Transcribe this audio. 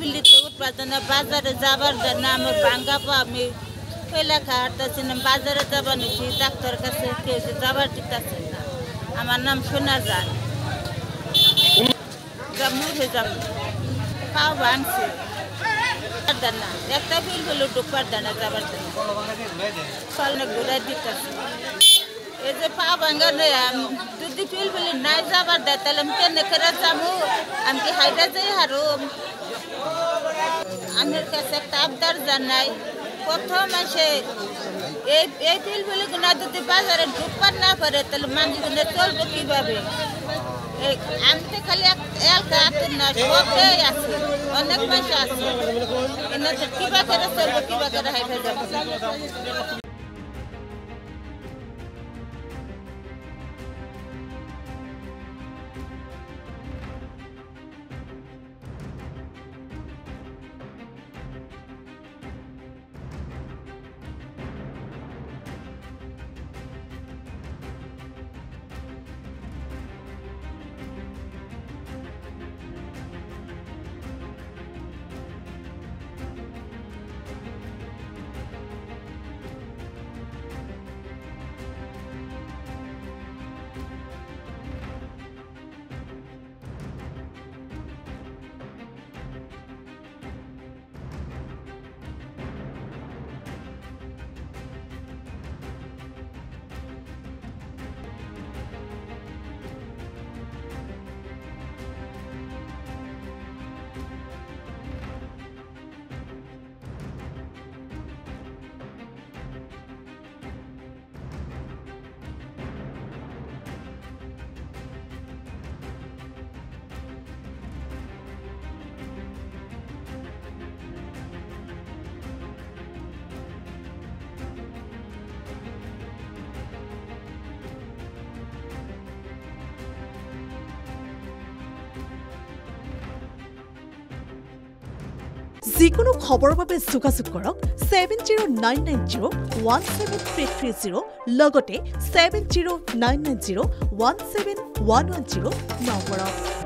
পিলপিলিতে উৎপাদন বাজারে যাবার জন্য আমার ভাঙ্গা পা আমি লেখা হাঁটতেছি না বাজারে যাবার নিচ্ছি ডাক্তার কাছে কেউ যাবার দিতেছে না আমার নাম সোনা যান মুখে যাব পাও ভাঙছে না একটা পিলপিলি ঢুকবার দেয় না যাবার জন্য ফলনে ঘুরে দিতেছে এই যে পা ভাঙা যদি পিলপিলি নাই যাবার দেয় তাহলে আমি কেনে করে যাবো আমি কি হাইটা যাই হারো আমার কাছে একটা আবদার জানাই প্রথম আসে এই পিলপিলিগুলো যদি বাজারে ঢুকবার না পারে তাহলে মানুষগুলো চলবে কিভাবে আমি তো খালি এলাকা আতুর না সবাই আছে অনেক মানুষ আছে কিবা করে চলবে কিবা করে হাইটা যাবো যিকোনো খবৰৰ বাবে যোগাযোগ কৰক 7099017330 লগতে 7099017110 নম্বৰত।